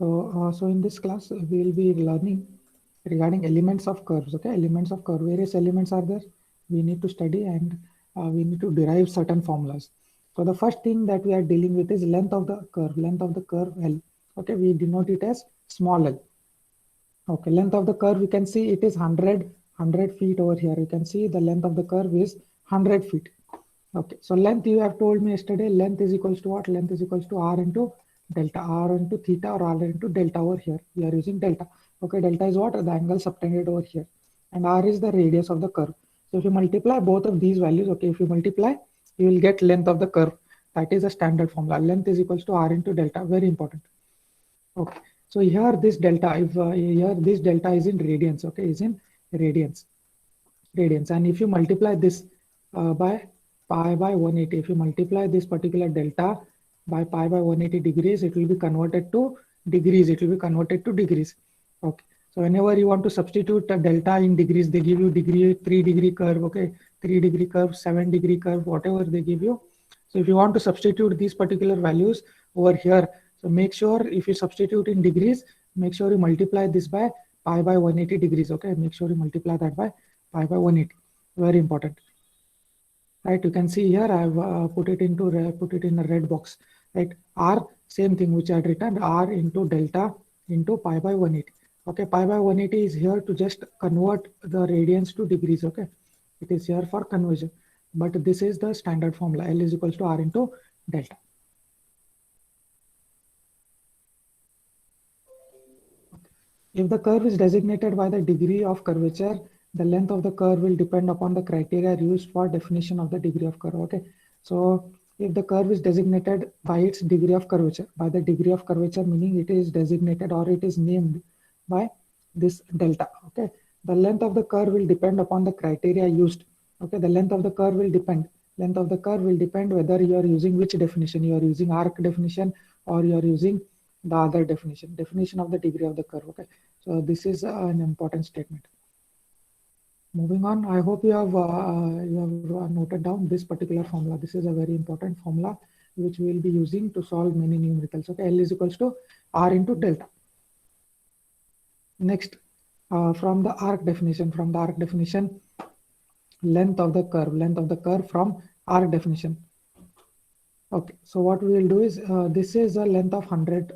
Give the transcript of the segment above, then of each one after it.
So in this class, we will be learning regarding elements of curves. Okay, elements of curve. Various elements are there. We need to study and we need to derive certain formulas. So the first thing that we are dealing with is length of the curve. Length of the curve L. Okay, we denote it as small l. Okay, length of the curve, we can see it is 100 feet over here. You can see the length of the curve is 100 feet. Okay, so length you have told me yesterday, length is equals to what? Length is equals to r into delta, r into theta or r into delta over here. We are using delta. Okay, delta is what? The angle subtended over here. And r is the radius of the curve. So if you multiply both of these values, okay, if you multiply, you will get length of the curve. That is a standard formula. Length is equals to r into delta. Very important. Okay, so here this delta, if here this delta is in radians, okay, is in radians, and if you multiply this by pi by 180, if you multiply this particular delta by pi by 180 degrees, it will be converted to degrees. It will be converted to degrees. Okay, so whenever you want to substitute a delta in degrees, they give you degree, 3-degree curve, okay, 3-degree curve, 7-degree curve, whatever they give you. So if you want to substitute these particular values over here, so make sure if you substitute in degrees, make sure you multiply this by pi by 180 degrees. Okay, make sure you multiply that by pi by 180. Very important. Right, you can see here I have put it in a red box. Right, r, same thing which I had written, r into delta into pi by 180. Okay, pi by 180 is here to just convert the radians to degrees. Okay, it is here for conversion, but this is the standard formula. L is equals to r into delta. If the curve is designated by the degree of curvature, the length of the curve will depend upon the criteria used for definition of the degree of curve. Okay, so if the curve is designated by its degree of curvature, by the degree of curvature meaning it is designated or it is named by this delta. Okay, the length of the curve will depend upon the criteria used. Okay, the length of the curve will depend. Length of the curve will depend whether you are using which definition. You are using arc definition or you are using the other definition of the degree of the curve. Okay, so this is an important statement. Moving on, I hope you have noted down this particular formula. This is a very important formula which we will be using to solve many numericals. Okay, L is equals to r into delta. Next, from the arc definition, length of the curve from arc definition. Okay, so what we will do is this is a length of 100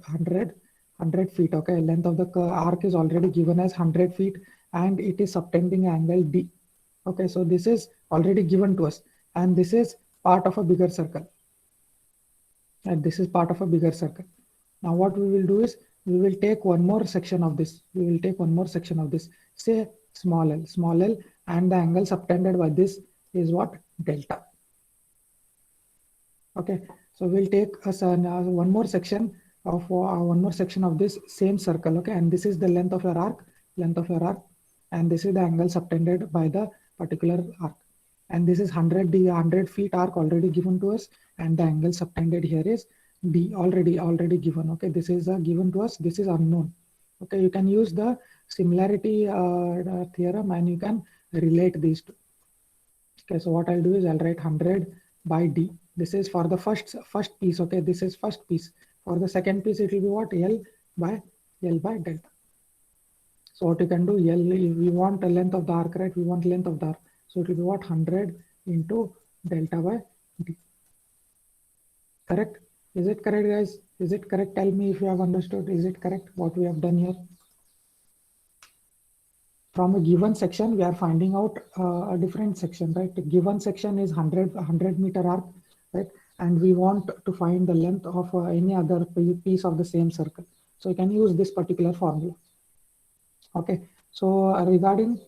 feet. Okay, length of the arc is already given as 100 feet and it is subtending angle D. Okay, so this is already given to us and this is part of a bigger circle. And this is part of a bigger circle. Now what we will do is we will take one more section of this. Say small l, and the angle subtended by this is what? Delta. Okay, so we'll take one more section of this same circle. Okay, and this is the length of your arc, and this is the angle subtended by the particular arc, and this is 100 feet arc already given to us, and the angle subtended here is D, already given. Okay, this is given to us, this is unknown. Okay, you can use the similarity theorem and you can relate these two. Okay, so what I'll do is I'll write 100 by D. This is for the first piece. Okay, this is first piece. For the second piece, it will be what? L by delta. So what you can do, L, we want the length of the arc, right? We want length of the arc. So it will be what? 100 into delta by D. Correct? Is it correct, guys? Is it correct? Tell me if you have understood. Is it correct what we have done here? From a given section, we are finding out a different section, right? The given section is 100 meter arc, right? And we want to find the length of any other piece of the same circle. So you can use this particular formula. Okay, so regarding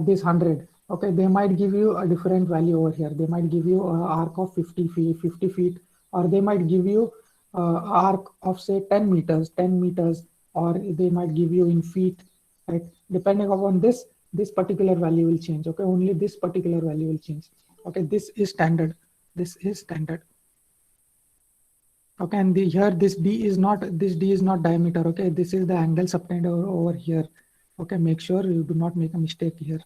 this 100, okay, they might give you a different value over here. They might give you an arc of 50 feet, or they might give you arc of say 10 meters, or they might give you in feet, right? Depending upon this particular value will change. Okay, only this particular value will change. Okay, this is standard. Okay, and here this D is not diameter. Okay, this is the angle subtended over here. Okay, make sure you do not make a mistake here.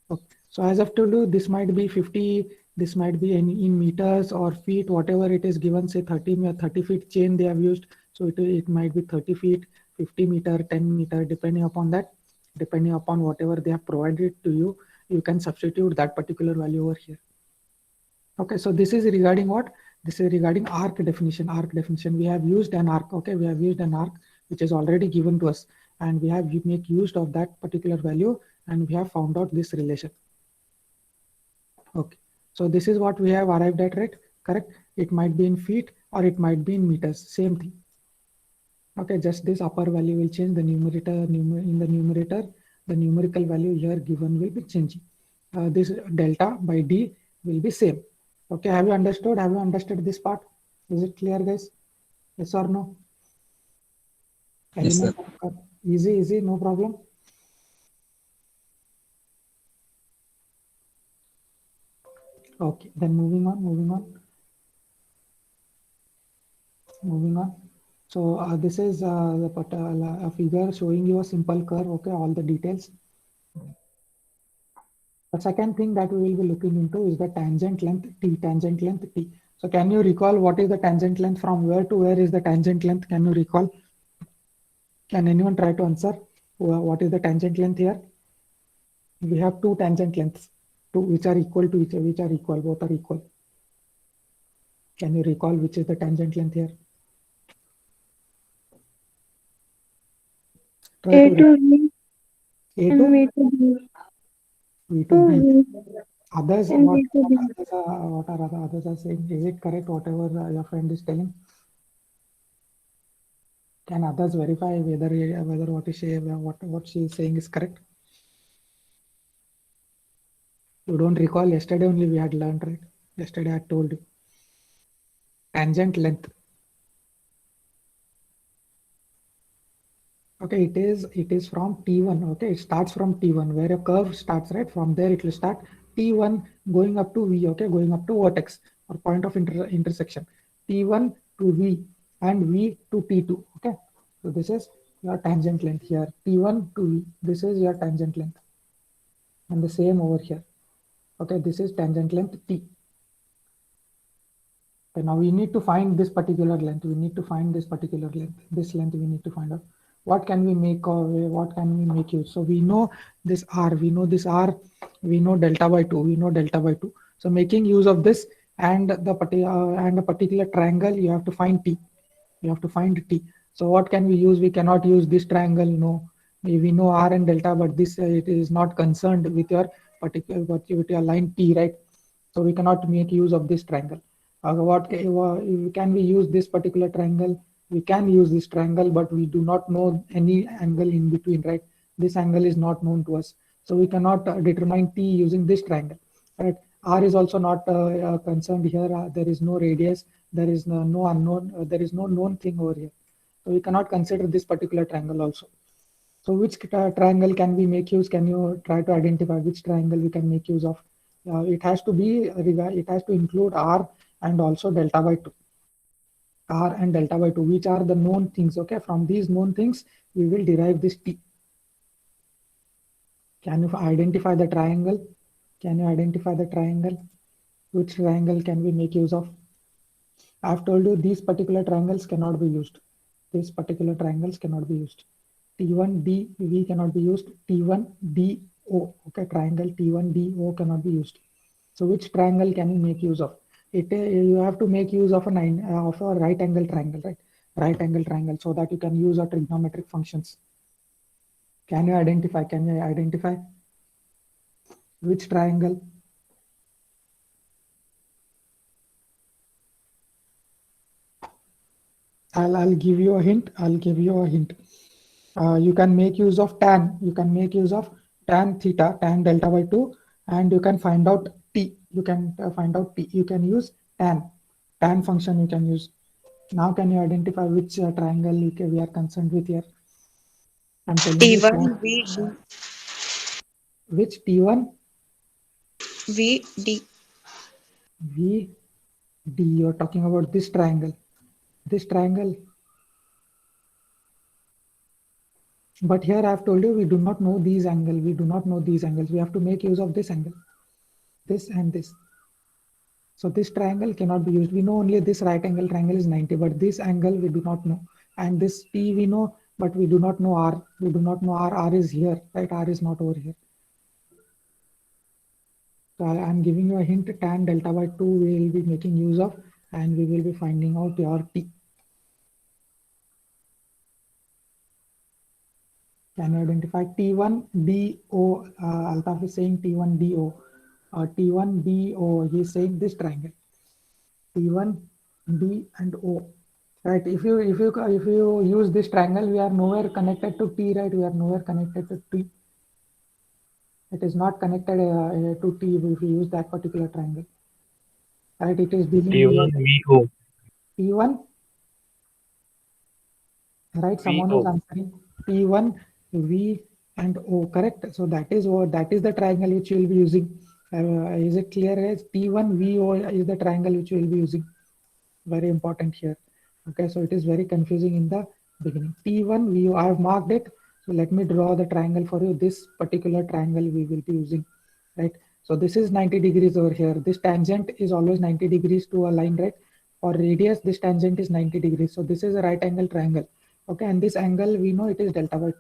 Okay, so as I've told you, this might be 50, this might be in meters or feet, whatever it is given. Say 30 feet chain they have used, so it might be 30 feet. 50 meter, 10 meter, depending upon that, depending upon whatever they have provided to you, you can substitute that particular value over here. Okay, so this is regarding what? This is regarding arc definition. Arc definition, we have used an arc. Okay, we have used an arc which is already given to us, and we have make use of that particular value, and we have found out this relation. Okay, so this is what we have arrived at, right? Correct. It might be in feet or it might be in meters, same thing. Okay, just this upper value will change, the numerator, in the numerator, the numerical value here given will be changing. This delta by d will be same. Okay, have you understood? Have you understood this part? Is it clear, guys? Yes or no? Yes, sir. Easy, no problem. Okay, then moving on. So this is a figure showing you a simple curve. Okay, all the details. The second thing that we will be looking into is the tangent length t. Tangent length t. So can you recall what is the tangent length? From where to where is the tangent length? Can you recall? Can anyone try to answer? What is the tangent length here? We have two tangent lengths, two which are equal to each other, which are equal, both are equal. Can you recall which is the tangent length here? Try A to to V A and to V to B. V to To B. V Others, and what V to B. what are others are saying? Is it correct? Whatever your friend is telling. Can others verify whether what is she what she is saying is correct? You don't recall? Yesterday only we had learned, right? Yesterday I told you. Tangent length. Okay, it is from T1. Okay, it starts from T1 where a curve starts, right? From there it will start T1 going up to V. Okay, going up to vertex or point of intersection. T1 to V and V to T2. Okay, so this is your tangent length here. T1 to V. This is your tangent length, and the same over here. Okay, this is tangent length T. Okay, now we need to find this particular length. We need to find this particular length. This length we need to find out. What can we make of? What can we make use? So we know this R. We know this R. We know delta by 2. We know delta by 2. So making use of this and the and a particular triangle, you have to find T. You have to find T. So what can we use? We cannot use this triangle. No, we know R and delta, but this it is not concerned with your particular with your line T, right? So we cannot make use of this triangle. What can we use this particular triangle? We can use this triangle, but we do not know any angle in between, right? This angle is not known to us, so we cannot determine T using this triangle, right? R is also not concerned here. There is no radius. There is no unknown. There is no known thing over here, so we cannot consider this particular triangle also. So which triangle can we make use? Can you try to identify which triangle we can make use of? It has to be it has to include R and also delta by 2. R and delta by 2, which are the known things. Okay, from these known things, we will derive this T. Can you identify the triangle? Can you identify the triangle? Which triangle can we make use of? I've told you these particular triangles cannot be used. These particular triangles cannot be used. T1DV cannot be used. T1DO, okay, triangle T1DO cannot be used. So which triangle can you make use of? You have to make use of a right angle triangle, right? Right angle triangle, so that you can use our trigonometric functions. Can you identify? Can you identify which triangle? I'll give you a hint. I'll give you a hint. You can make use of tan. You can make use of tan theta, tan delta by 2, and you can find out t. You can find out t. You can use tan function you can use. Now can you identify which triangle we are concerned with here? I'm telling you T1 VD. which T1 VD. V D. You're talking about this triangle. This triangle. But here I have told you we do not know these angles. We do not know these angles. We have to make use of this angle. This and this. So this triangle cannot be used. We know only this right angle triangle is 90, but this angle we do not know. And this T we know but we do not know R. We do not know R. R is here, right? R is not over here. So I'm giving you a hint. Tan delta by 2 we will be making use of, and we will be finding out your T. Can you identify T1 DO? Altaf is saying T1 DO. T1 DO, he is saying this triangle. T1 D and O. Right. If you use this triangle, we are nowhere connected to T, right? We are nowhere connected to T. It is not connected to T if we use that particular triangle. Right. It is dealing T1 with VO. T1. Right. Someone is VO. answering T1 V and O. Correct. So that is the triangle which you will be using. Is it clear? As T1 VO is the triangle which you will be using. Very important here. Okay, so it is very confusing in the beginning. T1 VO, I have marked it. So let me draw the triangle for you. This particular triangle we will be using, right? So this is 90 degrees over here. This tangent is always 90 degrees to a line, right? For radius, this tangent is 90 degrees. So this is a right angle triangle. Okay, and this angle we know it is delta by 2.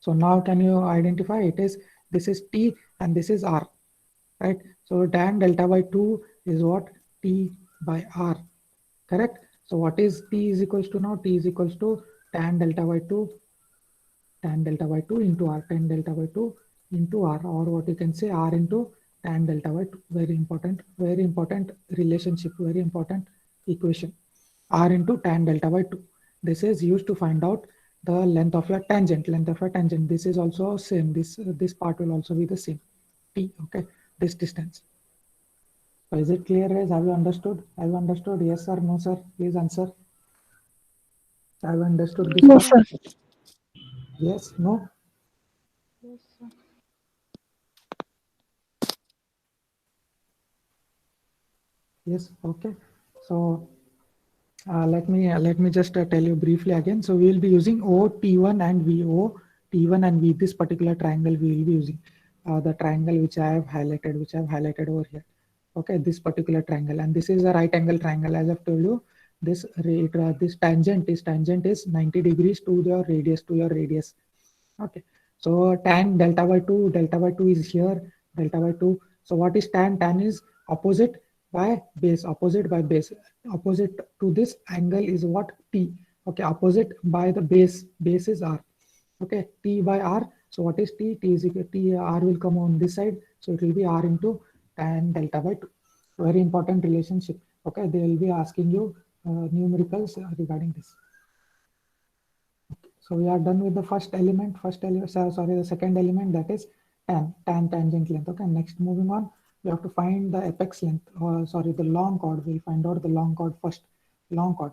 So now can you identify it is, this is T and this is R, right? So tan delta by 2 is what? T by R, correct? So what is T is equals to now? T is equals to tan delta by 2, tan delta by 2 into R, tan delta by 2 into R, or what you can say R into tan delta by 2. Very important relationship, very important equation. R into tan delta by 2. This is used to find out the length of your tangent, This is also same. This part will also be the same. T, okay, this distance. So is it clear, guys? Have you understood? Have you understood? Yes or no, sir? Please answer. Have you understood this No, part? sir. Yes, no? Yes, sir. Yes, okay. So let me just tell you briefly again. So we will be using O T1 and VO T1 and V. This particular triangle we will be using the triangle which I have highlighted over here. Okay, this particular triangle, and this is a right angle triangle. As I've told you, this tangent is 90 degrees to your radius. Okay, so tan delta by 2 is here, delta by 2. So what is tan? Tan is opposite by base, opposite to this angle is what? T. Okay, opposite by the base is R. Okay, T by R. So what is T? T is equal T, R will come on this side, so it will be R into tan delta by 2. Very important relationship. Okay, they will be asking you numericals regarding this. So we are done with the the second element, that is tan tangent length. Okay, next moving on, we have to find the apex length, or sorry, the long chord. We'll find out the long chord first. Long chord.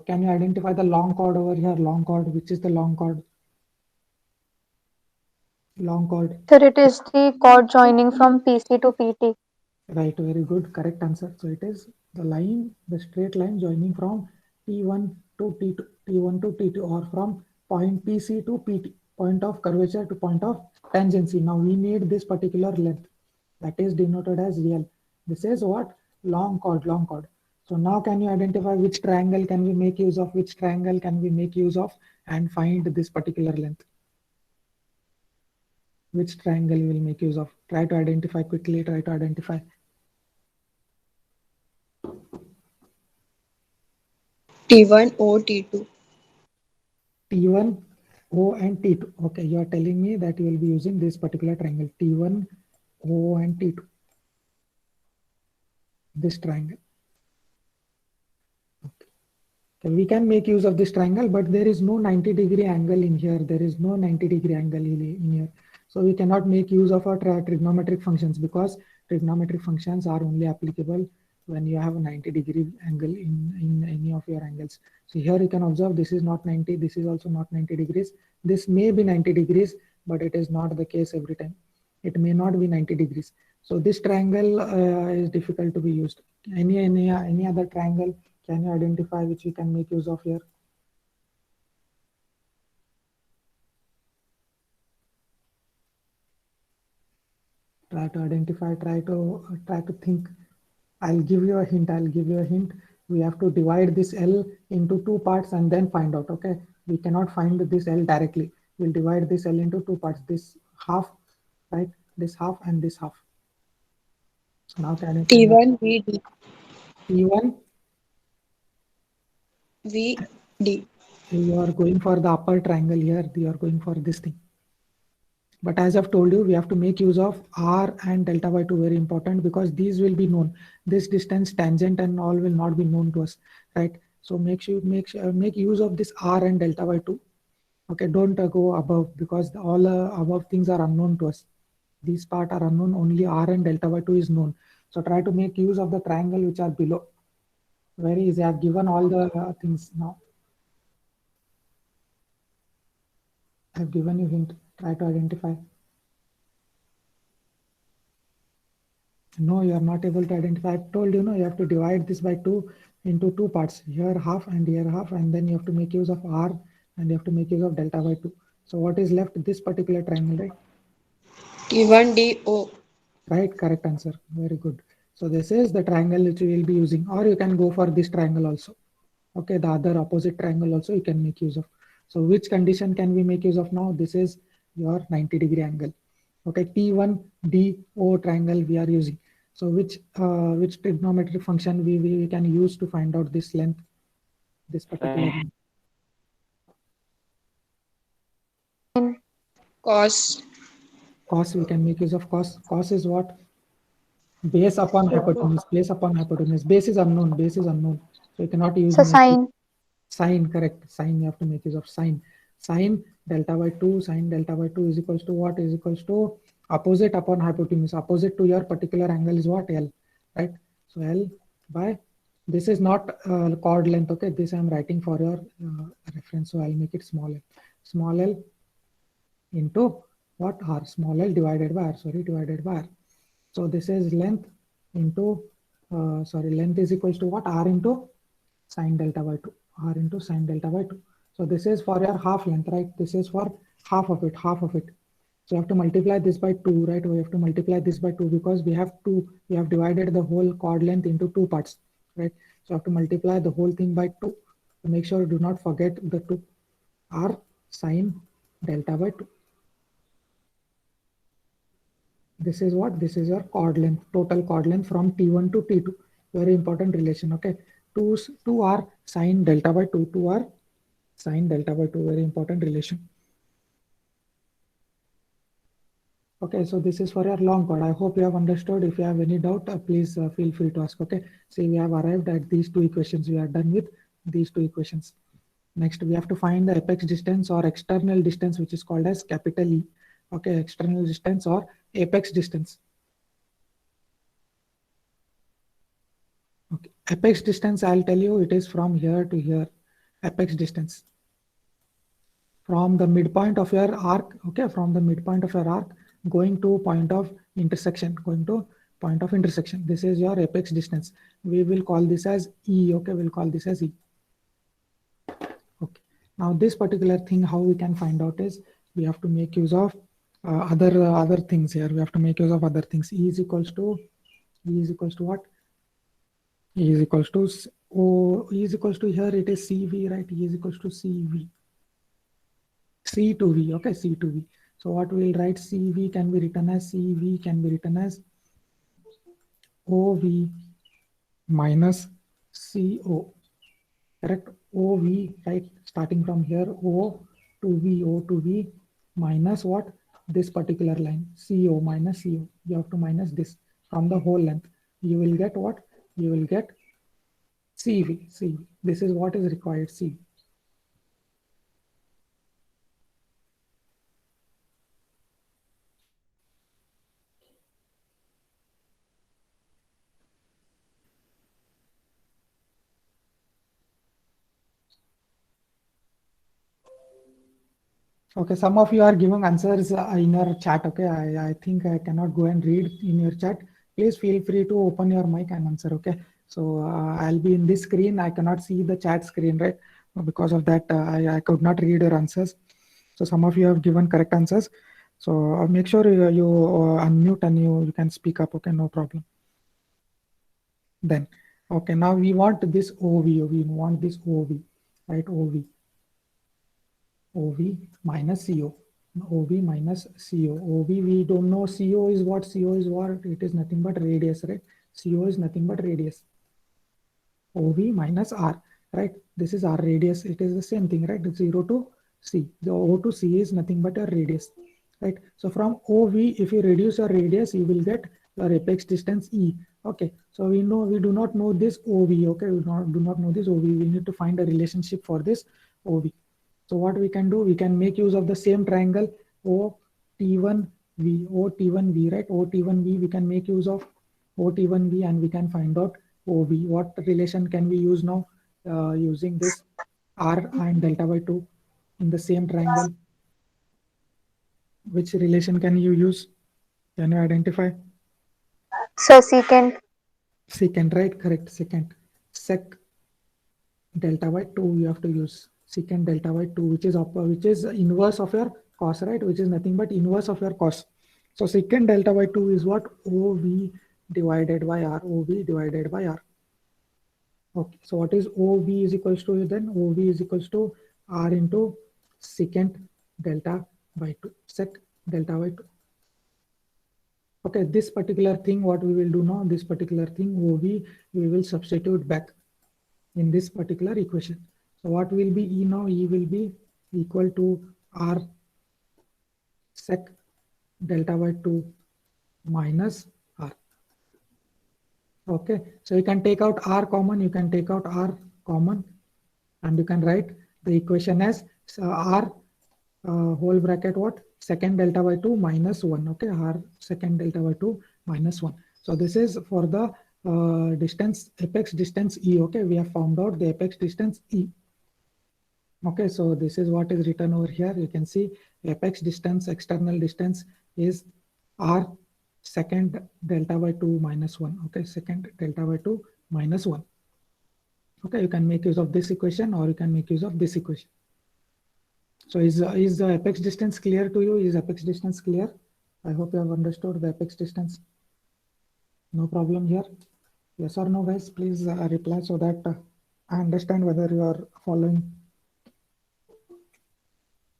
Can you identify the long chord over here? Long chord, which is the long chord? Long chord. Sir, it is the chord joining from PC to PT. Right, very good, correct answer. So it is the straight line joining from T1 to T2, T1 to T2, or from point PC to PT, point of curvature to point of tangency. Now we need this particular length that is denoted as real. This is what? Long chord, long chord. So now can you identify which triangle can we make use of, and find this particular length? Which triangle you will make use of? Try to identify quickly, try to identify. T1 or T2. T1, O and T2. Okay, you are telling me that you will be using this particular triangle, T1, O and T2. This triangle. Okay, we can make use of this triangle, but there is no 90-degree angle in here. There is no 90-degree angle in here. So we cannot make use of our trigonometric functions, because trigonometric functions are only applicable when you have a 90-degree angle in any of your angles. So here you can observe this is not 90, this is also not 90 degrees. This may be 90 degrees, but it is not the case every time. It may not be 90 degrees. So this triangle is difficult to be used. Any other triangle can you identify which we can make use of here? Try to identify, try to think. I'll give you a hint. we have to divide this L into two parts and then find out. Okay, we cannot find this L directly. We'll divide this L into two parts, this half, right, this half and this half. So now can you T1 VD. T1, VD. you are going for the upper triangle here, you are going for this thing. But as I've told you, we have to make use of R and delta by 2, very important, because these will be known. This distance, tangent and all will not be known to us, right? So make use of this R and delta by 2. Okay, don't go above, because all above things are unknown to us. These part are unknown, only R and delta by 2 is known. So try to make use of the triangle which are below. Very easy. I've given all the things now. I've given you hint. Try to identify. No, you are not able to identify. I've told you, no, you have to divide this by 2 into two parts. Here half and here half, and then you have to make use of R and you have to make use of delta by 2. So what is left? This particular triangle, right? T1DO. Right, correct answer. Very good. So this is the triangle which we will be using, or you can go for this triangle also. Okay, the other opposite triangle also you can make use of. So which condition can we make use of now? This is your 90-degree angle. Okay, T1DO triangle we are using. So which trigonometric function we can use to find out this length, this particular length? Cos. Cos, we can make use of cos. Cos is what? Base upon hypotenuse. Base upon hypotenuse. Base is unknown. Base is unknown. So you cannot use So sine. Sine, correct. Sine, you have to make use of sine. Sine delta by 2. Sine delta by 2 is equals to what? Is equals to opposite upon hypotenuse. Opposite to your particular angle is what? L, right? So L by, this is not chord length. Okay, this I'm writing for your reference. So I'll make it small l. Small l into what? R. Small l divided by R. Sorry, divided by R. So this is length into, length is equals to what? R into sine delta by 2. R into sine delta by 2. So this is for your half length, right? This is for half of it. So you have to multiply this by 2, right? We have to multiply this by 2 because we have divided the whole chord length into two parts, right? So you have to multiply the whole thing by 2. So make sure do not forget the 2. R sine delta by 2. This is what? This is your chord length, total chord length from T1 to T2. Very important relation, okay? 2R sine delta by 2, 2R sine delta by 2, very important relation. Okay, so this is for your long chord. I hope you have understood. If you have any doubt, please feel free to ask, okay? See, we have arrived at these two equations. We are done with these two equations. Next, we have to find the apex distance or external distance, which is called as capital E. Okay, external distance or apex distance. Okay, apex distance, I'll tell you, it is from here to here. Apex distance from the midpoint of your arc. Okay, from the midpoint of your arc going to point of intersection. This is your apex distance. We will call this as E. Okay, we'll call this as E. Okay, now this particular thing, how we can find out is we have to make use of other things here. We have to make use of other things. E is equals to what? E is equals to E is equals to, here it is CV, right? E is equals to CV. C to V, okay, C to V. So what we'll write, CV can be written as CV can be written as OV minus CO, correct? OV, right? Starting from here, O to V minus what? This particular line, CO minus CO. You have to minus this from the whole length. You will get what? You will get CV. This is what is required, CV. Okay, some of you are giving answers in your chat. Okay, I think I cannot go and read in your chat. Please feel free to open your mic and answer. Okay, so I'll be in this screen. I cannot see the chat screen, right? Because of that, I could not read your answers. So some of you have given correct answers. So make sure you unmute and you can speak up. Okay, no problem. Then Okay, now we want this OV, we want this OV, right? OV minus CO, OV minus CO. OV, we don't know CO is what, CO is what, it is nothing but radius, right? CO is nothing but radius. OV minus R, right? This is R radius, it is the same thing, right? 0 to C, the O to C is nothing but a radius, right? So from OV, if you reduce your radius, you will get your apex distance E. Okay, so we do not know this OV. Okay, we do not know this OV. We need to find a relationship for this OV. So what we can do, we can make use of the same triangle OT1V, OT1V, right? OT1V, we can make use of OT1V and we can find out OV. What relation can we use now using this R and delta by 2 in the same triangle? Which relation can you use? Can you identify? So secant. Secant, right? Correct. Secant. Sec delta by 2 you have to use. Secant delta by 2, which is inverse of your cos, right? Which is nothing but inverse of your cos. So secant delta by 2 is what? OV divided by R. OV divided by R. Okay, so what is OV is equals to then? OV is equals to R into secant delta by 2. Sec delta by 2. Okay, this particular thing, what we will do now, this particular thing, OV, we will substitute back in this particular equation. So what will be E now? E will be equal to R sec delta by 2 minus R. Okay, so you can take out R common, you can take out R common, and you can write the equation as R whole bracket what? Secant delta by 2 minus 1. Okay, R secant delta by 2 minus 1. So this is for the distance, apex distance E. Okay, we have found out the apex distance E. Okay, so this is what is written over here. You can see apex distance, external distance is R secant delta by 2 minus 1. Okay, secant delta by 2 minus 1. Okay, you can make use of this equation or you can make use of this equation. So is the apex distance clear to you? Is apex distance clear? I hope you have understood the apex distance. No problem here. Yes or no, guys? Please reply so that I understand whether you are following.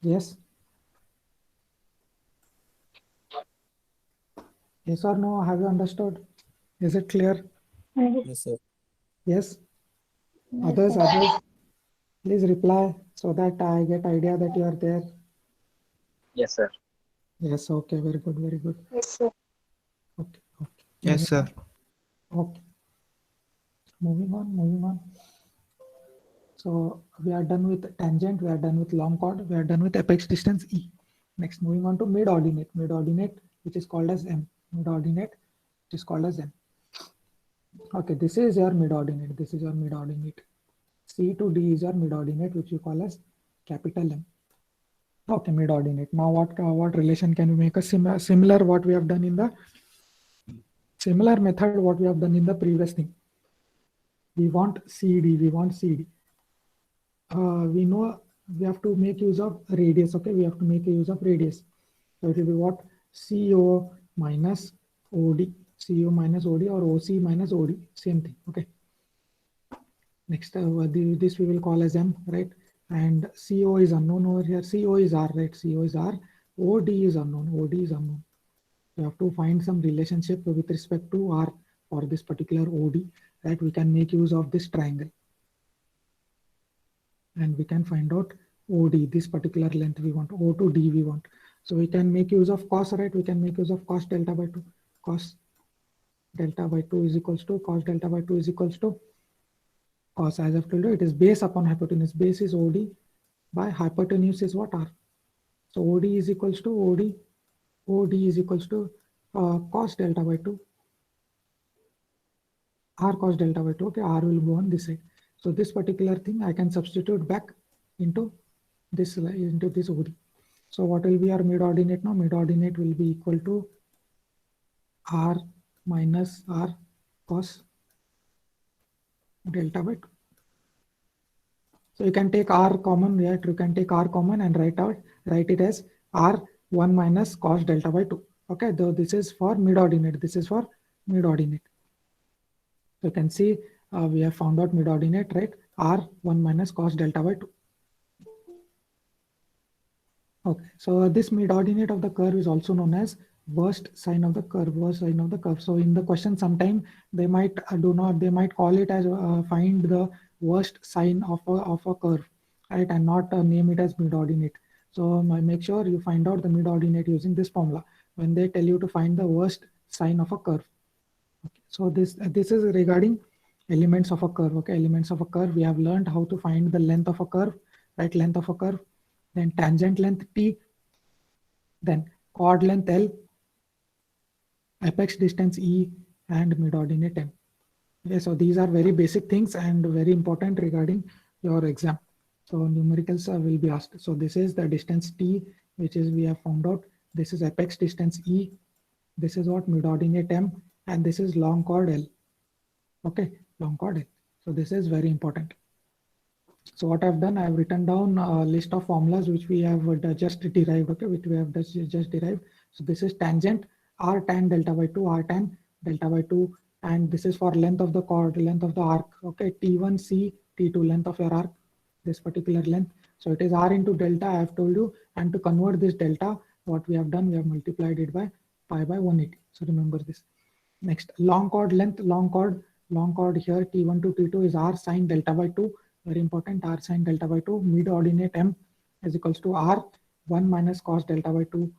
Yes. Yes or no? Have you understood? Is it clear? Yes, sir. Yes. Others, please reply so that I get idea that you are there. Yes, sir. Yes. Okay. Very good. Very good. Yes, sir. Okay. Okay. Yes, sir. Okay. Moving on. So we are done with tangent, we are done with long chord, we are done with apex distance E. Next, moving on to mid-ordinate, which is called as M. Mid-ordinate, which is called as M. Okay, this is your mid-ordinate. C to D is your mid-ordinate, which you call as capital M. Okay, mid-ordinate. Now what relation can we make? A similar what we have done in the similar method what we have done in the previous thing. We want CD. We know we have to make use of radius. Okay, we have to make a use of radius. So it will be what? CO minus OD, CO minus OD or OC minus OD, same thing. Okay. Next, this we will call as M, right? And CO is unknown over here. CO is R, right? CO is R. OD is unknown. OD is unknown. You have to find some relationship with respect to R for this particular OD, right? We can make use of this triangle. And we can find out OD, this particular length we want, O to D we want. So we can make use of cos, right? We can make use of cos delta by 2. Cos delta by 2 is equals to, cos delta by 2 is equals to, cos, as I've told you, it is base upon hypotenuse. Base is OD by hypotenuse is what? R. So OD is equals to OD is equals to cos delta by 2. R cos delta by 2. Okay, R will go on this side. So this particular thing I can substitute back into this OD. So what will be our mid-ordinate now? Mid-ordinate will be equal to R minus R cos delta by 2. So you can take R common, right? You can take R common and write it as R1 minus cos delta by 2. Okay, though this is for mid-ordinate. So you can see we have found out mid-ordinate, right? R1 minus cos delta by 2. Okay, so this mid-ordinate of the curve is also known as worst sine of the curve, worst sine of the curve. So in the question, sometime they might they might call it as find the worst sine of a curve, right? And not name it as mid-ordinate. So make sure you find out the mid-ordinate using this formula when they tell you to find the worst sine of a curve. Okay, so this is regarding elements of a curve. Okay, elements of a curve. We have learned how to find the length of a curve, right? Length of a curve, then tangent length T, then chord length L, apex distance E, and mid-ordinate M. Okay, so these are very basic things and very important regarding your exam. So numericals will be asked. So this is the distance T, which is we have found out. This is apex distance E. This is what mid-ordinate M, and this is long chord L. Okay, long chord L. So this is very important. So what I've done, I've written down a list of formulas which we have just derived, okay, which we have just derived. So this is tangent R tan delta by 2, R tan delta by 2, and this is for length of the chord, length of the arc, okay, T1, C, T2, length of your arc, this particular length. So it is R into delta, I have told you, and to convert this delta, what we have done, we have multiplied it by pi by 180. So remember this. Next, long chord length, long chord here, T1 to T2 is R sine delta by 2. Very important, R sine delta by 2. Mid-ordinate M is equals to R 1 minus cos delta by 2.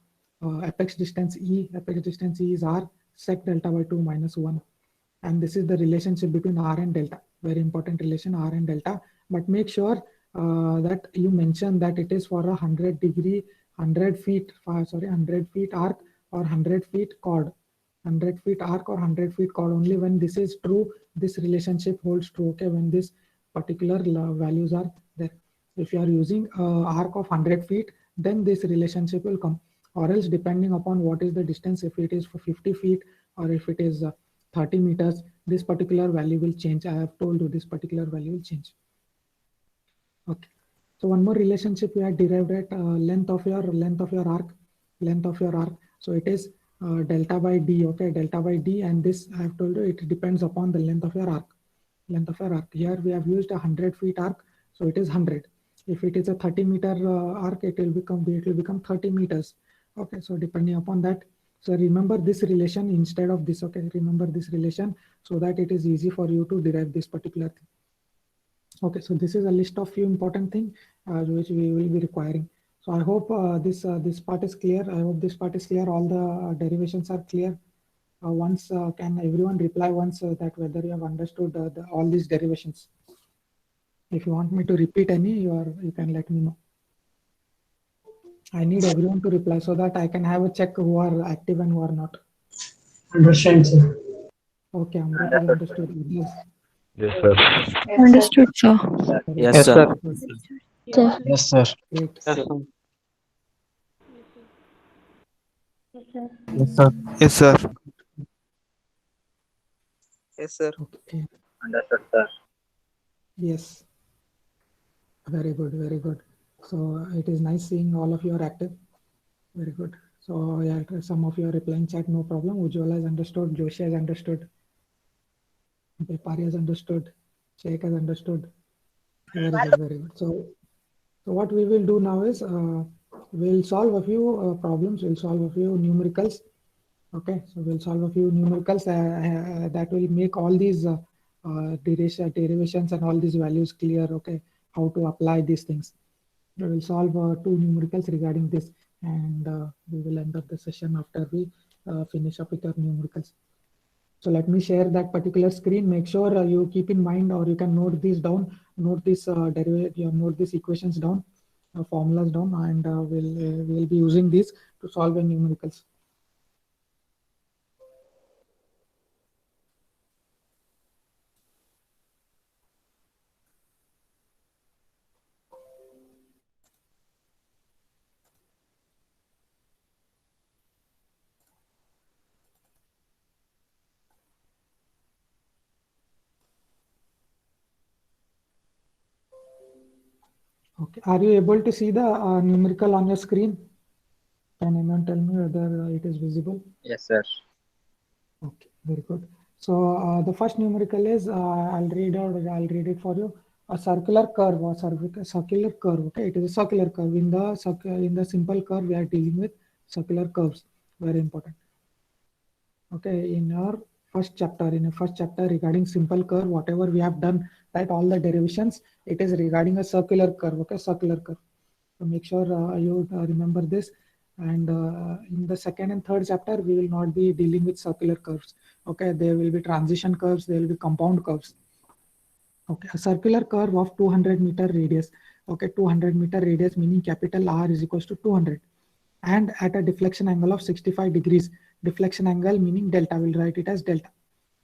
Apex distance E is R sec delta by 2 minus 1. And this is the relationship between R and delta. Very important relation, R and delta. But make sure that you mention that it is for a 100 feet arc or 100 feet chord. 100 feet arc or 100 feet chord. Only when this is true, this relationship holds true. Okay, when this particular values are there. If you are using arc of 100 feet, then this relationship will come. Or else, depending upon what is the distance, if it is for 50 feet or if it is 30 meters, this particular value will change. I have told you this particular value will change. Okay. So one more relationship we had derived at length of your arc. So it is delta by d. Okay, delta by d, and this I have told you it depends upon the length of your arc. Here we have used a 100 feet arc, so it is 100. If it is a 30 meter arc, it will become 30 meters. Okay, so depending upon that. So remember this relation instead of this. Okay, remember this relation so that it is easy for you to derive this particular thing. Okay, so this is a list of few important things which we will be requiring. So I hope this part is clear. I hope this part is clear. All the derivations are clear. Once can everyone reply once that whether you have understood all these derivations. If you want me to repeat any, you can let me know. I need everyone to reply so that I can have a check who are active and who are not. Understand, sir. Okay, Amrit is understood. Yes. Yes, sir. Understood, sir. Yes, sir. Yes, sir. Great. Yes, sir. Yes, sir. Yes, sir. Okay. Understood, sir. Yes. Very good, very good. So it is nice seeing all of you are active. Very good. So yeah, some of you are replying chat, no problem. Ujjwala has understood, Joshi has understood, Bepari has understood, Sheikh has understood. Very good, very good. So what we will do now is we'll solve a few problems. We'll solve a few numericals. Okay, so we'll solve a few numericals that will make all these derivations and all these values clear. Okay, how to apply these things. We will solve two numericals regarding this, and we will end up the session after we finish up with our numericals. So let me share that particular screen. Make sure you keep in mind, or you can note these down, note this note these equations down, formulas down, and we'll be using these to solve the numericals. Okay, are you able to see the numerical on your screen? Can anyone tell me whether it is visible? Yes, sir. Okay, very good. So the first numerical is I'll read it for you. A circular curve or circular curve. Okay, it is a circular curve. In the simple curve, we are dealing with circular curves. Very important. Okay, in the first chapter regarding simple curve, whatever we have done, right, all the derivations, it is regarding a circular curve. Okay, circular curve. So make sure you remember this. And in the second and third chapter, we will not be dealing with circular curves. Okay, there will be transition curves, there will be compound curves. Okay, a circular curve of 200-meter radius. Okay, 200-meter radius meaning capital R is equals to 200, and at a deflection angle of 65 degrees. Deflection angle meaning delta. We'll write it as delta.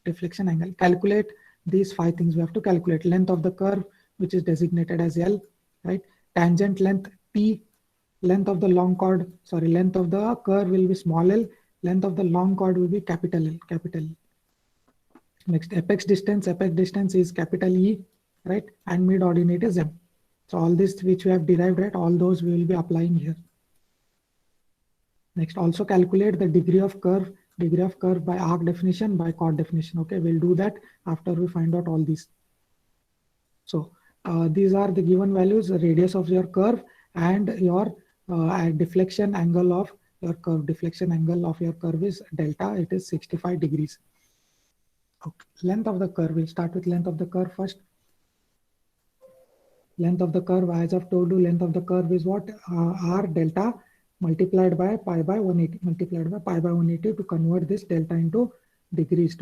Deflection angle. Calculate these 5 things. We have to calculate length of the curve, which is designated as L, right? Tangent length T. Length of the long chord, length of the curve will be small l. Length of the long chord will be capital L, capital L. Next, apex distance is capital E, right? And mid ordinate is M. So all this which we have derived, right? All those we will be applying here. Next, also calculate the degree of curve by arc definition, by chord definition. Okay, we'll do that after we find out all these. So these are the given values, the radius of your curve and your deflection angle of your curve. Deflection angle of your curve is delta. It is 65 degrees. Okay. Length of the curve. We'll start with length of the curve first. Length of the curve, as I've told you, length of the curve is what? R delta multiplied by pi by 180, multiplied by pi by 180 to convert this delta into degrees,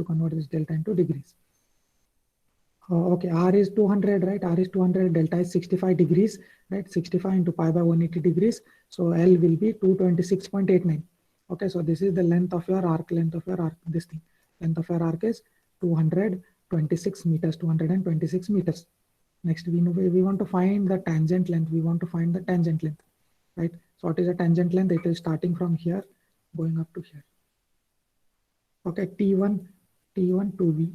okay, R is 200, right? R is 200, delta is 65 degrees, right? 65 into pi by 180 degrees. So L will be 226.89. Okay, so this is the length of your arc, this thing. Length of your arc is 226 meters, 226 meters. Next, we want to find the tangent length. Right? So what is the tangent length? It is starting from here, going up to here. Okay, T1 to V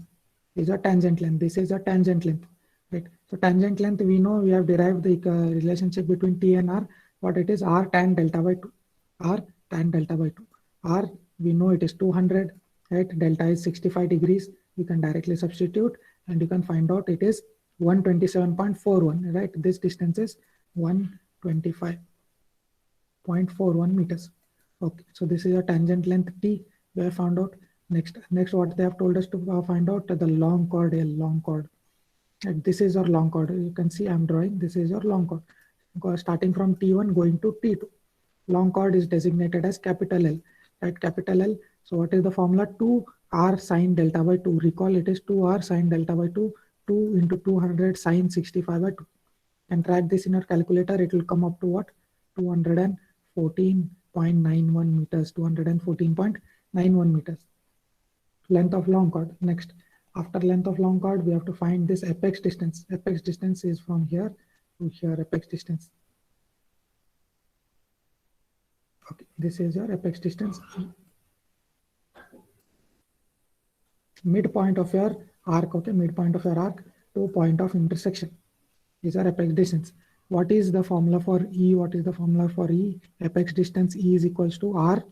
is a tangent length. This is a tangent length, right? So tangent length, we know we have derived the relationship between T and R. What it is? R tan delta by 2. R tan delta by 2. R, we know it is 200, right? Delta is 65 degrees. You can directly substitute and you can find out it is 127.41, right? This distance is 125.41 meters. Okay, so this is a tangent length T we have found out. Next, what they have told us to find out, the long chord L, long chord. And this is your long chord. You can see I'm drawing. This is your long chord. Starting from T1 going to T2. Long chord is designated as capital L, right? Capital L. So what is the formula? 2R sine delta by 2. Recall it is 2R sine delta by 2. 2 into 200 sine 65 by 2. And track this in your calculator. It will come up to what? 214.91 meters. 214.91 meters. Length of long chord. Next, after length of long chord, we have to find this apex distance. Apex distance is from here to here. Apex distance. Okay, this is your apex distance. Midpoint of your arc. Okay, midpoint of your arc to point of intersection. These are apex distance. What is the formula for E? Apex distance E is equals to R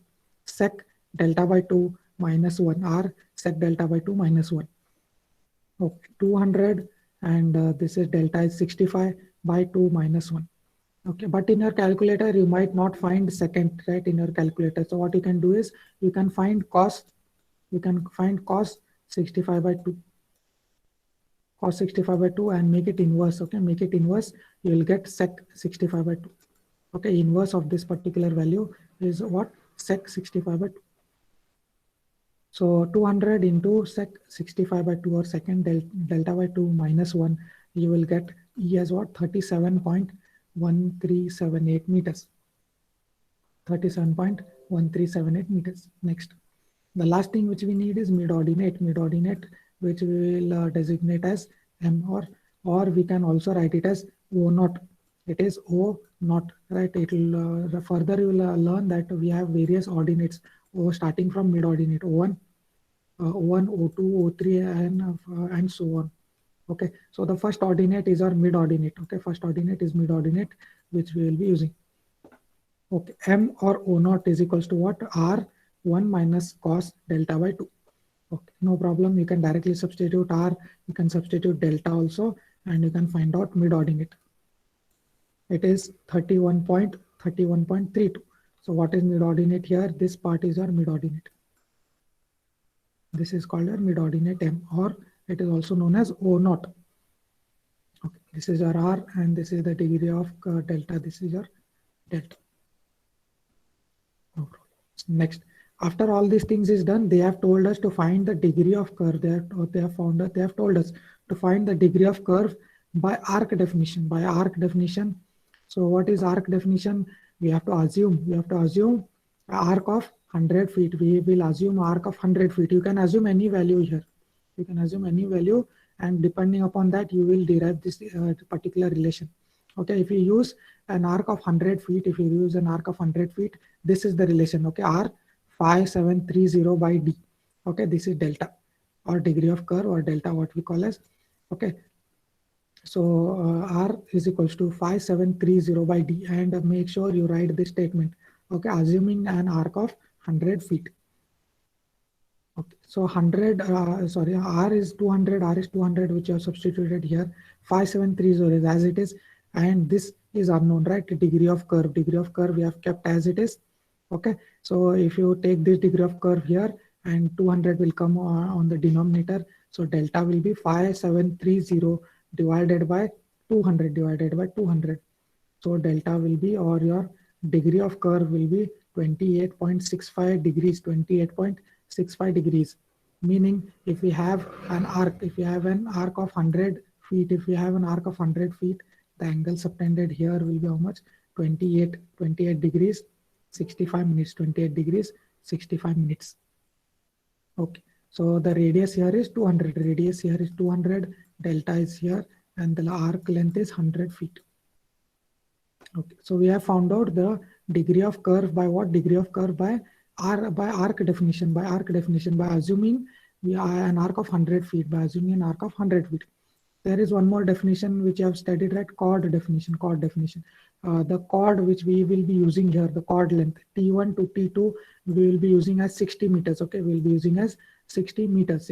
sec delta by 2 minus 1. R sec delta by 2 minus 1. Okay, 200 and this is delta is 65 by 2 minus 1. Okay, but in your calculator, you might not find second, right, in your calculator. So what you can do is you can find cos 65 by 2. Cos 65 by 2 and make it inverse. Okay, make it inverse. You will get sec 65 by 2. Okay, inverse of this particular value is what? Sec 65 by 2. So 200 into sec 65 by 2 or second delta by 2 minus 1, you will get E as what? 37.1378 meters. 37.1378 meters. Next, the last thing which we need is mid-ordinate, which we will designate as M, or we can also write it as O naught. It is O naught, right? It will further you will learn that we have various ordinates, starting from mid-ordinate O1, O2, O3, and so on. Okay, so the first ordinate is our mid-ordinate. Okay, first ordinate is mid-ordinate, which we will be using. Okay, M or O naught is equals to what? R1 minus cos delta by 2. Okay, no problem. You can directly substitute R, you can substitute delta also, and you can find out mid-ordinate. It is 31.32. So what is mid-ordinate here? This part is our mid-ordinate. This is called our mid-ordinate M, or it is also known as O naught. Okay, this is our R, and this is the degree of delta. This is your delta. No problem. Next, after all these things is done, they have told us to find the degree of curve. They have told us to find the degree of curve by arc definition. By arc definition. So what is arc definition? We have to assume an arc of 100 feet. We will assume arc of 100 feet. You can assume any value here. You can assume any value, and depending upon that, you will derive this particular relation. Okay, if you use an arc of 100 feet, this is the relation. Okay, R 5730 by D. Okay, this is delta, or degree of curve, or delta, what we call as. Okay, so R is equals to 5730 by D, and make sure you write this statement. Okay, assuming an arc of 100 feet. Okay, so 100, R is 200, which you have substituted here. 5730 is as it is, and this is unknown, right? Degree of curve we have kept as it is. Okay, so if you take this degree of curve here, and 200 will come on the denominator, so delta will be 5730 divided by 200. So delta will be, or your degree of curve will be 28.65 degrees. Meaning, if we have an arc, of 100 feet, the angle subtended here will be how much? 28 degrees, 65 minutes. 28 degrees, 65 minutes. Okay, so the radius here is 200. Delta is here, and the arc length is 100 feet. Okay, so we have found out the degree of curve by what? Degree of curve by arc definition. By assuming an arc of 100 feet. There is one more definition which I have studied, right? Chord definition. The chord which we will be using here, the chord length T1 to T2, we will be using as 60 meters. Okay, we will be using as 60 meters.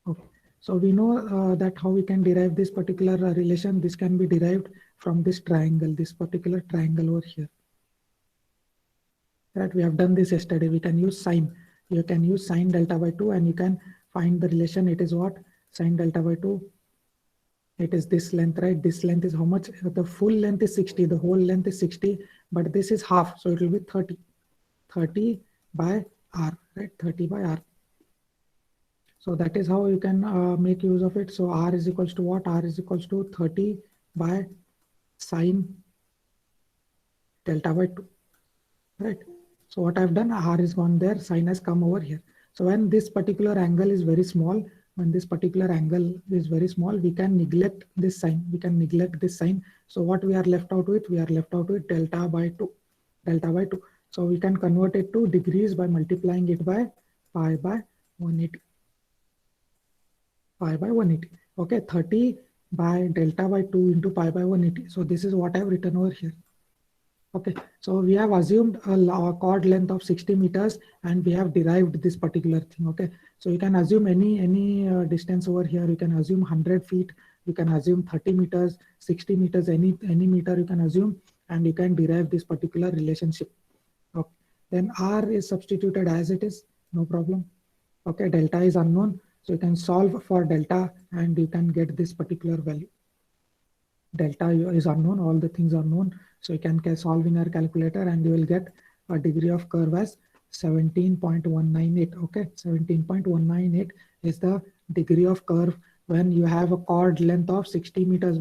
Okay, so we know that how we can derive this particular relation. This can be derived from this triangle, this particular triangle over here. Right, we have done this yesterday. We can use sine. You can use sine delta by 2, and you can find the relation. It is what? Sine delta by 2. It is this length, right? This length is how much? The full length is 60. The whole length is 60, but this is half, so it will be 30. 30 by R, right? 30 by R. So that is how you can make use of it. So R is equals to what? R is equals to 30 by sine delta by 2, right? So what I've done, R is gone there, sine has come over here. So when this particular angle is very small, we can neglect this sign. So what we are left out with? We are left out with delta by 2. So we can convert it to degrees by multiplying it by pi by 180. Okay, 30 by delta by 2 into pi by 180. So this is what I have written over here. Okay, so we have assumed a chord length of 60 meters, and we have derived this particular thing. Okay, so you can assume any distance over here. You can assume 100 feet, you can assume 30 meters, 60 meters, any meter you can assume, and you can derive this particular relationship. Okay, then R is substituted as it is, no problem. Okay, delta is unknown, so you can solve for delta and you can get this particular value. Delta is unknown, all the things are known. So you can solve in your calculator and you will get a degree of curve as 17.198. Okay, 17.198 is the degree of curve when you have a chord length of 60 meters.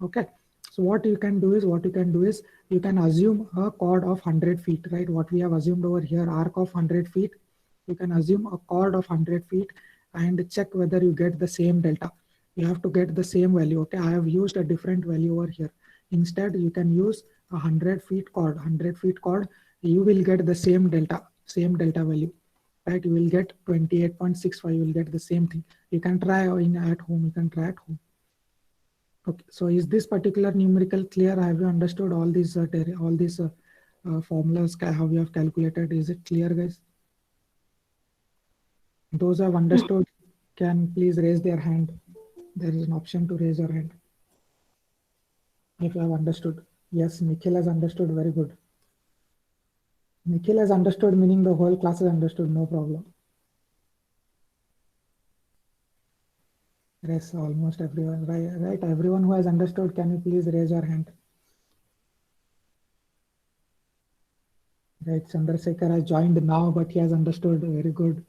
Okay, so what you can do is you can assume a chord of 100 feet, right? What we have assumed over here, arc of 100 feet. You can assume a chord of 100 feet and check whether you get the same delta. You have to get the same value. Okay, I have used a different value over here. Instead, you can use a 100 feet chord. You will get the same delta value, right? You will get 28.65. You will get the same thing. You can try at home. Okay, so is this particular numerical clear? Have you understood all these formulas, how we have calculated. Is it clear, guys? Those who have understood can please raise their hand. There is an option to raise your hand. If you have understood. Yes, Nikhil has understood. Very good. Nikhil has understood, meaning the whole class has understood. No problem. Yes, almost everyone. Right. Everyone who has understood, can you please raise your hand? Right. Chandrasekhar has joined now, but he has understood. Very good.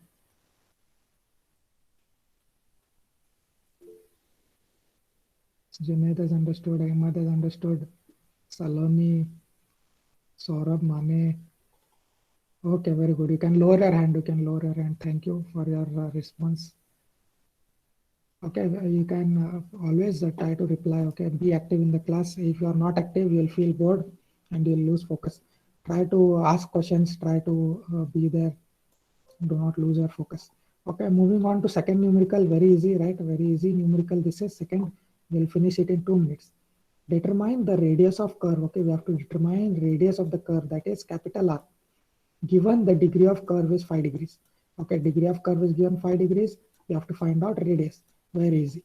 Junaid has understood. Ahmad has understood. Saloni, Saurabh, Mane. Okay, very good. You can lower your hand. You can lower your hand. Thank you for your response. Okay, you can always try to reply. Okay, be active in the class. If you are not active, you'll feel bored and you'll lose focus. Try to ask questions. Try to be there. Do not lose your focus. Okay, moving on to second numerical. Very easy, right? Very easy numerical. This is second. We'll finish it in 2 minutes. Determine the radius of curve. Okay, we have to determine radius of the curve, that is capital R, given the degree of curve is 5 degrees. Okay, degree of curve is given 5 degrees. We have to find out radius. Very easy.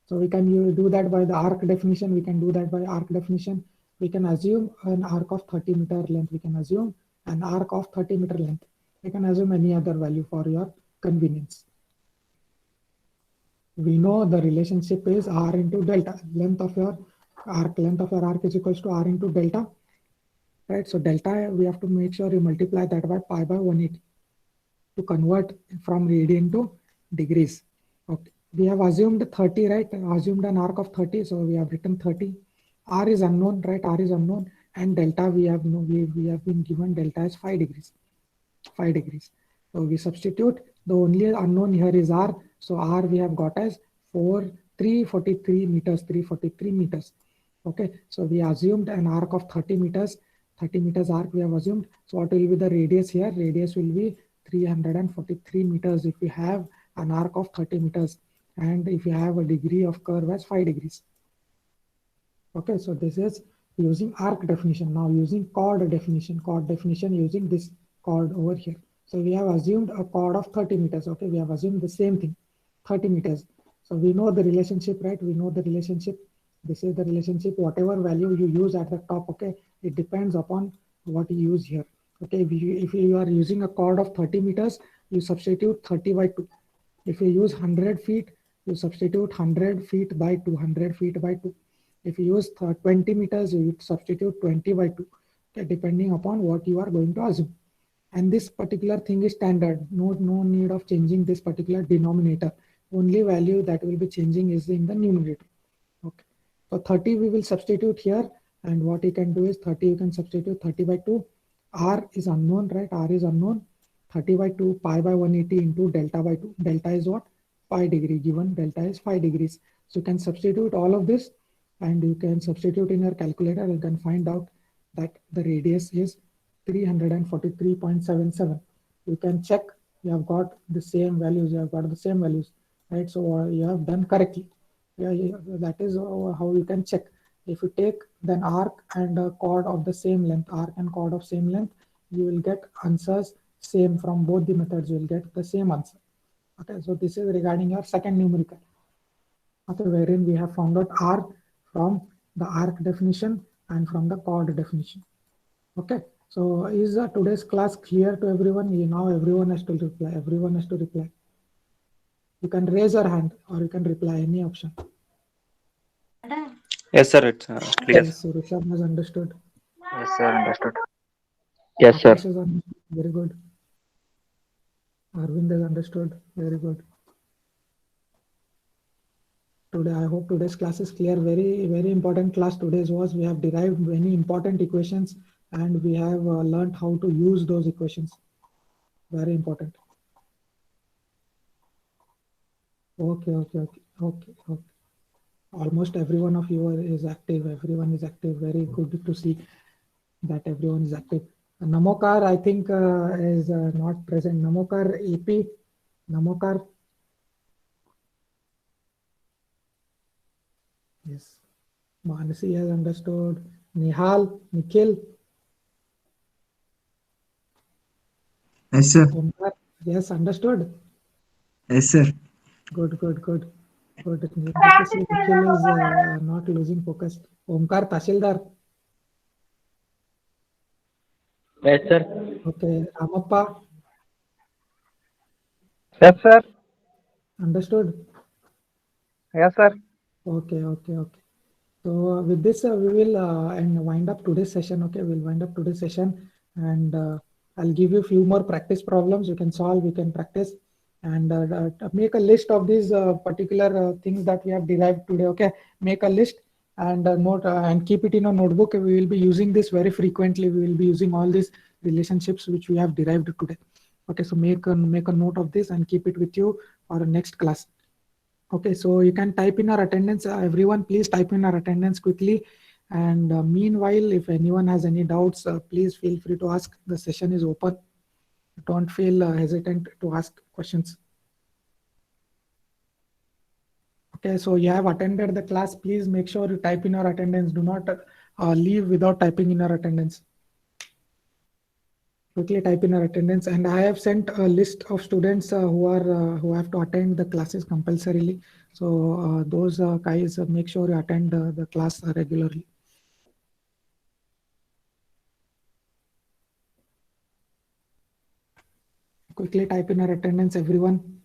So we can do that by the arc definition. We can do that by arc definition. We can assume an arc of 30 meter length. We can assume an arc of 30 meter length. We can assume any other value for your convenience. We know the relationship is R into delta. Length of your arc is equals to R into delta. Right, so delta, we have to make sure you multiply that by pi by 180 to convert from radian to degrees. Okay, we have assumed 30, right? Assumed an arc of 30, so we have written 30. R is unknown, right? R is unknown, and delta we have been given delta is 5 degrees. 5 degrees. So we substitute. The only unknown here is R. So R we have got as 343 meters. 343 meters. Okay, so we assumed an arc of 30 meters. 30 meters arc we have assumed. So what will be the radius here? Radius will be 343 meters if we have an arc of 30 meters and if you have a degree of curve as 5 degrees. Okay, so this is using arc definition. Now using chord definition using this chord over here. So we have assumed a chord of 30 meters. Okay, we have assumed the same thing, 30 meters. So we know the relationship, right? We know the relationship. This is the relationship. Whatever value you use at the top, okay, it depends upon what you use here. Okay, if you are using a chord of 30 meters, you substitute 30 by 2. If you use 100 feet, you substitute 100 feet by 200 feet by 2. If you use 20 meters, you substitute 20 by 2, okay, depending upon what you are going to assume. And this particular thing is standard. No need of changing this particular denominator. Only value that will be changing is in the numerator. Okay. So 30 we will substitute here. And what you can do is 30, you can substitute 30 by 2. R is unknown, right? R is unknown. 30 by 2, pi by 180 into delta by 2. Delta is what? 5 degree. Given delta is 5 degrees. So you can substitute all of this and you can substitute in your calculator. You can find out that the radius is 343.77. You can check. You have got the same values. Right? So you have done correctly. Yeah, that is how you can check. If you take then arc and a chord of the same length, you will get answers same from both the methods. You will get the same answer. Okay, so this is regarding your second numerical. Okay, wherein we have found out R from the arc definition and from the chord definition. Okay, so is today's class clear to everyone? Now everyone has to reply. You can raise your hand or you can reply, any option. Yes, sir. It's clear. Yes, so Rishabh has understood. Yes, sir. Understood. Yes, sir. Akash has understood. Very good. Arvind has understood. Very good. Today, I hope today's class is clear. Very, very important class today's was. We have derived many important equations and we have learned how to use those equations. Very important. Okay. Almost every one of you is active. Everyone is active. Very good to see that everyone is active. Namokar, I think, is not present. Namokar EP. Namokar. Yes. Manasi has understood. Nihal, Nikhil. Yes, sir. Omkar, yes, understood. Yes, sir. Good, good, good. Good. Good to see Nikhil is not losing focus. Omkar Tahsildar. Yes, sir. Okay. Ramappa, Yes, sir. understood. Yes, sir. Okay, okay, okay. So with this, we will and wind up today's session. Okay, we'll wind up today's session, and I'll give you a few more practice problems you can solve, you can practice, and make a list of these particular things that we have derived today. Okay, make a list and note and keep it in a notebook. We will be using this very frequently. We will be using all these relationships which we have derived today. Okay, so make a note of this and keep it with you for the next class. Okay, so you can type in our attendance. Everyone, please type in our attendance quickly. And meanwhile, if anyone has any doubts, please feel free to ask. The session is open. Don't feel hesitant to ask questions. Okay, so you have attended the class. Please make sure you type in your attendance. Do not leave without typing in your attendance. Quickly type in our attendance, and I have sent a list of students who have to attend the classes compulsorily. So those guys, make sure you attend the class regularly. Quickly type in our attendance, everyone.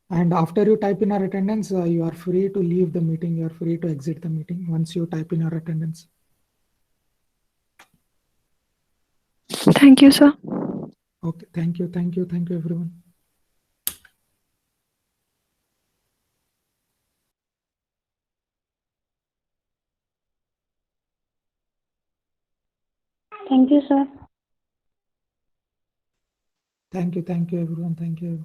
And after you type in our attendance, you are free to leave the meeting. You are free to exit the meeting once you type in your attendance. Thank you, sir. Okay, thank you, thank you, thank you, everyone. Thank you, sir. Thank you, everyone. Thank you.